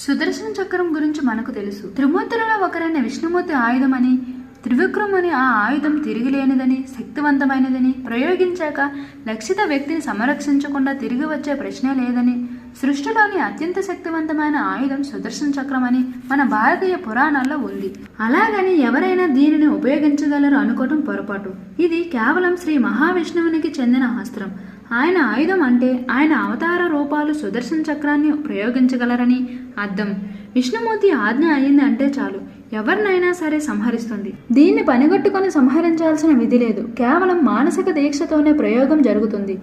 సుదర్శన చక్రం గురించి మనకు తెలుసు. త్రిమూర్తులలో ఒకరైన విష్ణుమూర్తి ఆయుధమని, త్రివిక్రమ్ అని ఆ ఆయుధం తిరిగిలేనిదని, శక్తివంతమైనదని, ప్రయోగించాక లక్షిత వ్యక్తిని సంరక్షించకుండా తిరిగి వచ్చే ప్రశ్నే లేదని, సృష్టిలోని అత్యంత శక్తివంతమైన ఆయుధం సుదర్శన చక్రం అని మన భారతీయ పురాణాల్లో ఉంది. అలాగని ఎవరైనా దీనిని ఉపయోగించగలరు అనుకోవటం పొరపాటు. ఇది కేవలం శ్రీ మహావిష్ణువునికి చెందిన అస్త్రం. ఆయన ఆయుధం అంటే ఆయన అవతార రూపాలు సుదర్శన చక్రాన్ని ప్రయోగించగలరని అర్థం. విష్ణుమూర్తి ఆజ్ఞ అయింది అంటే చాలు, ఎవరినైనా సరే సంహరిస్తుంది. దీన్ని పనిగట్టుకొని సంహరించాల్సిన విధి లేదు. కేవలం మానసిక దీక్షతోనే ప్రయోగం జరుగుతుంది.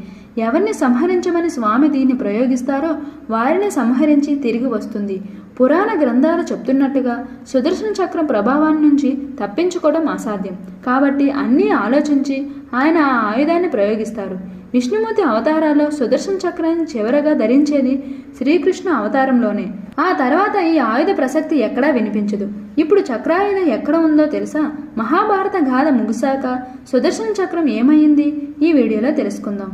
ఎవరిని సంహరించమని స్వామి దీన్ని ప్రయోగిస్తారో వారిని సంహరించి తిరిగి వస్తుంది. పురాణ గ్రంథాలు చెప్తున్నట్టుగా సుదర్శన చక్రం ప్రభావాన్ని నుంచి తప్పించుకోవడం అసాధ్యం. కాబట్టి అన్నీ ఆలోచించి ఆయన ఆ ఆయుధాన్ని ప్రయోగిస్తారు. విష్ణుమూర్తి అవతారాల్లో సుదర్శన చక్రాన్ని చివరగా ధరించేది శ్రీకృష్ణ అవతారంలోనే. ఆ తర్వాత ఈ ఆయుధ ప్రసక్తి ఎక్కడా వినిపించదు. ఇప్పుడు చక్రాయుధం ఎక్కడ ఉందో తెలుసా? మహాభారత గాథ ముగిశాక సుదర్శన చక్రం ఏమైంది ఈ వీడియోలో తెలుసుకుందాం.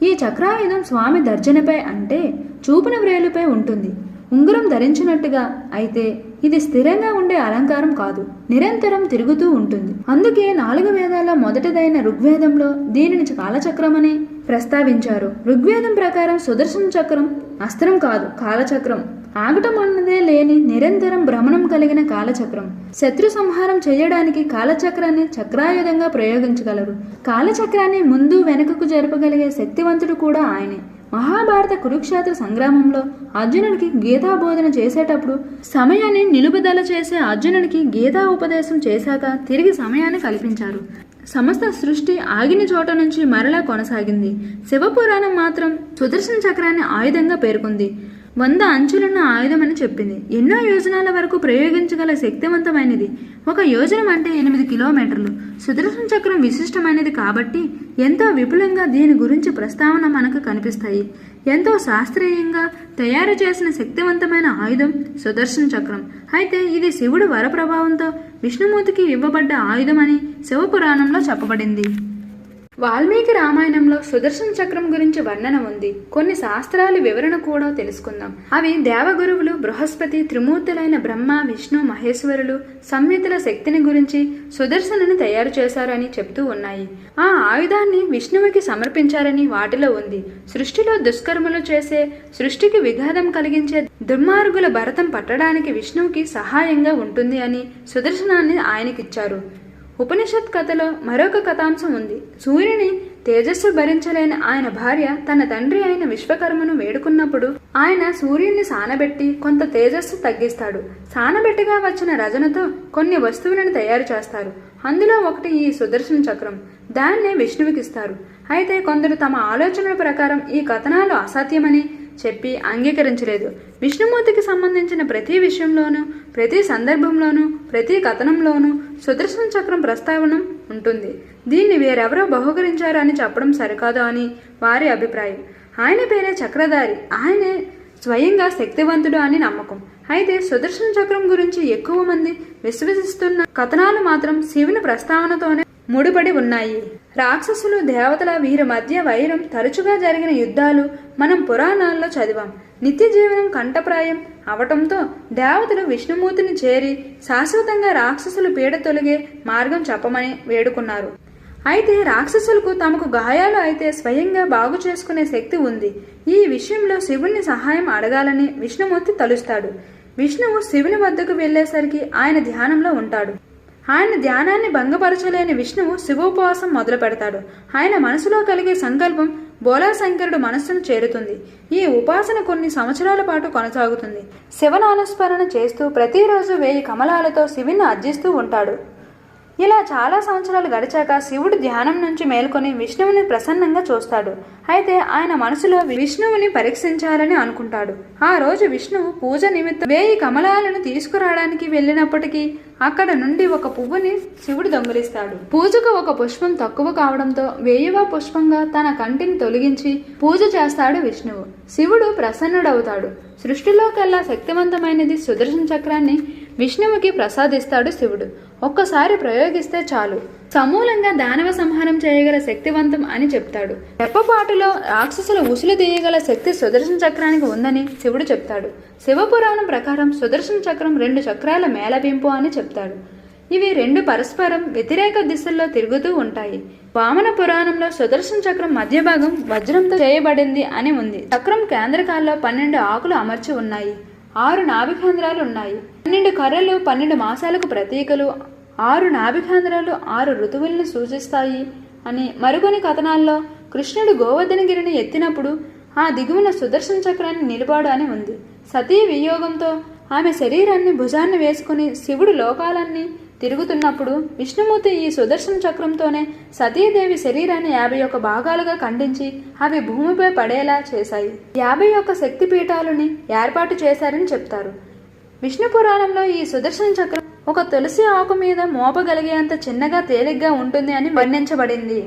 ఈ చక్రాయుధం స్వామి దర్జనపై అంటే చూపున వ్రేలుపై ఉంటుంది, ఉంగరం ధరించినట్టుగా. అయితే ఇది స్థిరంగా ఉండే అలంకారం కాదు, నిరంతరం తిరుగుతూ ఉంటుంది. అందుకే 4 వేదాల్లో మొదటిదైన ఋగ్వేదంలో దీనిని కాలచక్రమని ప్రస్తావించారు. ఋగ్వేదం ప్రకారం సుదర్శన చక్రం అస్త్రం కాదు, కాలచక్రం. ఆగటం అన్నదే లేని నిరంతరం భ్రమణం కలిగిన కాలచక్రం. శత్రు సంహారం చేయడానికి కాలచక్రాన్ని చక్రాయుధంగా ప్రయోగించగలరు. కాలచక్రాన్ని ముందు వెనుకకు జరపగలిగే శక్తివంతుడు కూడా ఆయనే. మహాభారత కురుక్షేత్ర సంగ్రామంలో అర్జునుడికి గీతా బోధన చేసేటప్పుడు సమయాన్ని నిలుపుదల చేసే అర్జునుడికి గీతా ఉపదేశం చేశాక తిరిగి సమయాన్ని కల్పించారు. సమస్త సృష్టి ఆగిన చోట నుంచి మరలా కొనసాగింది. శివపురాణం మాత్రం సుదర్శన చక్రాన్ని ఆయుధంగా పేర్కొంది. 100 అంచులున్న ఆయుధమని చెప్పింది. ఎన్నో యోజనాల వరకు ప్రయోగించగల శక్తివంతమైనది. ఒక యోజనం అంటే 8 కిలోమీటర్లు. సుదర్శన చక్రం విశిష్టమైనది కాబట్టి ఎంతో విపులంగా దీని గురించి ప్రస్తావన మనకు కనిపిస్తాయి. ఎంతో శాస్త్రీయంగా తయారు చేసిన శక్తివంతమైన ఆయుధం సుదర్శన చక్రం. అయితే ఇది శివుడు వరప్రభావంతో విష్ణుమూర్తికి ఇవ్వబడ్డ ఆయుధం అని శివపురాణంలో చెప్పబడింది. వాల్మీకి రామాయణంలో సుదర్శన చక్రం గురించి వర్ణన ఉంది. కొన్ని శాస్త్రాల వివరణ కూడా తెలుసుకుందాం. అవి దేవగురువులు బృహస్పతి, త్రిమూర్తులైన బ్రహ్మ, విష్ణు, మహేశ్వరులు సంహితల శక్తిని గురించి సుదర్శనని తయారు చేశారని చెప్తూ ఉన్నాయి. ఆ ఆయుధాన్ని విష్ణువుకి సమర్పించారని వాటిలో ఉంది. సృష్టిలో దుష్కర్మలు చేసే, సృష్టికి విఘాతం కలిగించే దుర్మార్గుల భరతం పట్టడానికి విష్ణువుకి సహాయంగా ఉంటుంది అని సుదర్శనాన్ని ఆయనకిచ్చారు. ఉపనిషత్ కథలో మరొక కథాంశం ఉంది. సూర్యుని తేజస్సు భరించలేని ఆయన భార్య తన తండ్రి అయిన విశ్వకర్మను వేడుకున్నప్పుడు ఆయన సూర్యుని సానబెట్టి కొంత తేజస్సు తగ్గిస్తాడు. సానబెట్టిగా వచ్చిన రజనతో కొన్ని వస్తువులను తయారు చేస్తారు. అందులో ఒకటి ఈ సుదర్శన చక్రం. దాన్నే విష్ణువుకిస్తారు. అయితే కొందరు తమ ఆలోచనల ప్రకారం ఈ కథనాలు అసత్యమని చెప్పి అంగీకరించలేదు. విష్ణుమూర్తికి సంబంధించిన ప్రతి విషయంలోనూ, ప్రతి సందర్భంలోనూ, ప్రతి కథనంలోనూ సుదర్శన చక్రం ప్రస్తావన ఉంటుంది. దీన్ని వేరెవరో బహుకరించారు అని చెప్పడం సరికాదు అని వారి అభిప్రాయం. ఆయన పేరే చక్రధారి. ఆయనే స్వయంగా శక్తివంతుడు అని నమ్మకం. అయితే సుదర్శన చక్రం గురించి ఎక్కువ మంది విశ్వసిస్తున్న కథనాలు మాత్రం శివుని ప్రస్తావనతోనే ముడిపడి ఉన్నాయి. రాక్షసులు, దేవతల వీరి మధ్య వైరం, తరచుగా జరిగిన యుద్ధాలు మనం పురాణాల్లో చదివాం. నిత్య జీవనం కంఠప్రాయం అవటంతో దేవతలు విష్ణుమూర్తిని చేరి శాశ్వతంగా రాక్షసులు పీడ తొలగే మార్గం చెప్పమని వేడుకున్నారు. అయితే రాక్షసులకు తమకు గాయాలు అయితే స్వయంగా బాగు చేసుకునే శక్తి ఉంది. ఈ విషయంలో శివుని సహాయం అడగాలని విష్ణుమూర్తి తలుస్తాడు. విష్ణువు శివుని వద్దకు వెళ్లేసరికి ఆయన ధ్యానంలో ఉంటాడు. ఆయన ధ్యానాన్ని భంగపరచలేని విష్ణువు శివోపవాసం మొదలు పెడతాడు. ఆయన మనసులో కలిగే సంకల్పం బోలాశంకరుడు మనస్సును చేరుతుంది. ఈ ఉపాసన కొన్ని సంవత్సరాల పాటు కొనసాగుతుంది. శివనామస్మరణ చేస్తూ ప్రతిరోజు 1000 కమలాలతో శివుని అర్జిస్తూ ఉంటాడు. ఇలా చాలా సంవత్సరాలు గడిచాక శివుడు ధ్యానం నుంచి మేల్కొని విష్ణువుని ప్రసన్నంగా చూస్తాడు. అయితే ఆయన మనసులో విష్ణువుని పరీక్షించాలని అనుకుంటాడు. ఆ రోజు విష్ణువు పూజ నిమిత్తం 1000 కమలాలను తీసుకురావడానికి వెళ్ళినప్పటికీ అక్కడ నుండి ఒక పువ్వుని శివుడు దొంగిలిస్తాడు. పూజకు ఒక పుష్పం తక్కువ కావడంతో 1000వ పుష్పంగా తన కంటిని తొలగించి పూజ చేస్తాడు విష్ణువు. శివుడు ప్రసన్నుడవుతాడు. సృష్టిలోకెల్లా శక్తివంతమైనది సుదర్శన చక్రాన్ని విష్ణువుకి ప్రసాదిస్తాడు శివుడు. ఒక్కసారి ప్రయోగిస్తే చాలు సమూలంగా దానవ సంహారం చేయగల శక్తివంతం అని చెప్తాడు. రెప్పపాటులో రాక్షసుల ఉసులు తీయగల శక్తి సుదర్శన చక్రానికి ఉందని శివుడు చెప్తాడు. శివపురాణం ప్రకారం సుదర్శన చక్రం 2 చక్రాల మేళవింపు అని చెప్తాడు. ఇవి 2 పరస్పరం వ్యతిరేక దిశల్లో తిరుగుతూ ఉంటాయి. వామన పురాణంలో సుదర్శన చక్రం మధ్య భాగం వజ్రంతో చేయబడింది అని ఉంది. చక్రం కేంద్రకాల్లో 12 ఆకులు అమర్చి ఉన్నాయి. 6 నాభికేంద్రాలు ఉన్నాయి. 12 కర్రలు 12 మాసాలకు ప్రతీకలు. 6 నాభికేంద్రాలు 6 ఋతువులను సూచిస్తాయి అని మరికొన్ని కథనాల్లో కృష్ణుడు గోవర్ధనగిరిని ఎత్తినప్పుడు ఆ దిగువన సుదర్శన చక్రాన్ని నిలిపాడు అని ఉంది. సతీ వియోగంతో ఆమె శరీరాన్ని భుజాన్ని వేసుకుని శివుడు లోకాలన్నీ తిరుగుతున్నప్పుడు విష్ణుమూర్తి ఈ సుదర్శన చక్రంతోనే సతీదేవి శరీరాన్ని 51 భాగాలుగా ఖండించి అవి భూమిపై పడేలా చేశాయి. 51 శక్తి పీఠాలని ఏర్పాటు చేశారని చెప్తారు. విష్ణు పురాణంలో ఈ సుదర్శన చక్రం ఒక తులసి ఆకు మీద మోపగలిగేంత చిన్నగా తేలిగ్గా ఉంటుంది అని వర్ణించబడింది.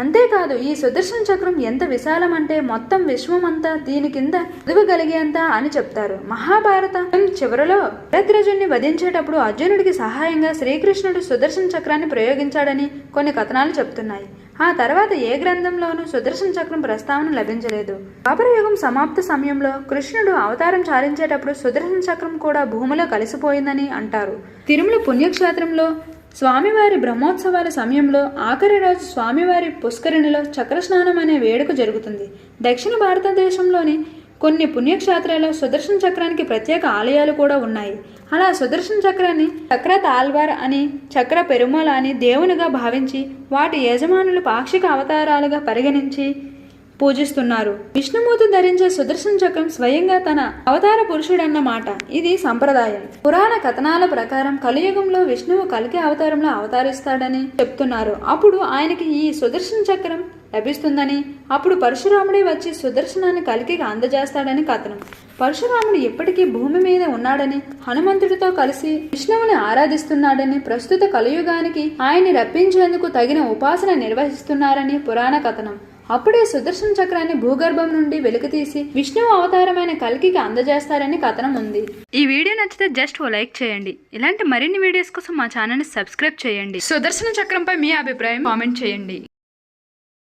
అంతేకాదు ఈ సుదర్శన చక్రం ఎంత విశాలం అంటే మొత్తం విశ్వమంతా దీని కింద చదవగలిగేంత అని చెప్తారు. మహాభారతం చివరిలో భరద్వాజుని వధించేటప్పుడు అర్జునుడికి సహాయంగా శ్రీకృష్ణుడు సుదర్శన చక్రాన్ని ప్రయోగించాడని కొన్ని కథనాలు చెప్తున్నాయి. ఆ తర్వాత ఏ గ్రంథంలోనూ సుదర్శన చక్రం ప్రస్తావన లభించలేదు. ద్వాపరయుగం సమాప్త సమయంలో కృష్ణుడు అవతారం చాలించేటప్పుడు సుదర్శన చక్రం కూడా భూమిలో కలిసిపోయిందని అంటారు. తిరుమల పుణ్యక్షేత్రంలో స్వామివారి బ్రహ్మోత్సవాల సమయంలో ఆఖరి రోజు స్వామివారి పుష్కరిణిలో చక్రస్నానం అనే వేడుక జరుగుతుంది. దక్షిణ భారతదేశంలోని కొన్ని పుణ్యక్షేత్రాల్లో సుదర్శన చక్రానికి ప్రత్యేక ఆలయాలు కూడా ఉన్నాయి. అలా సుదర్శన చక్రాన్ని చక్ర తాల్వార్ అని చక్ర పెరుమల అని దేవునిగా భావించి వాటి యజమానులు పాక్షిక అవతారాలుగా పరిగణించి పూజిస్తున్నారు. విష్ణుమూర్తి ధరించే సుదర్శన చక్రం స్వయంగా తన అవతార పురుషుడన్నమాట. ఇది సంప్రదాయం. పురాణ కథనాల ప్రకారం కలియుగంలో విష్ణువు కల్కి అవతారంలో అవతరిస్తాడని చెప్తున్నారు. అప్పుడు ఆయనకి ఈ సుదర్శన చక్రం లభిస్తుందని, అప్పుడు పరశురాముడే వచ్చి సుదర్శనాన్ని కల్కికి అందజేస్తాడని కథనం. పరశురాముడు ఇప్పటికీ భూమి మీద ఉన్నాడని, హనుమంతుడితో కలిసి విష్ణువుని ఆరాధిస్తున్నాడని, ప్రస్తుత కలియుగానికి ఆయన్ని రప్పించేందుకు తగిన ఉపాసన నిర్వహిస్తున్నారని పురాణ కథనం. అప్పుడే సుదర్శన చక్రాన్ని భూగర్భం నుండి వెలికితీసి విష్ణువు అవతారమైన కల్కికి అందజేస్తారని కథనం ఉంది. ఈ వీడియో నచ్చితే జస్ట్ ఓ లైక్ చేయండి. ఇలాంటి మరిన్ని వీడియోస్ కోసం మా ఛానల్ని సబ్స్క్రైబ్ చేయండి. సుదర్శన చక్రంపై మీ అభిప్రాయం కామెంట్ చేయండి.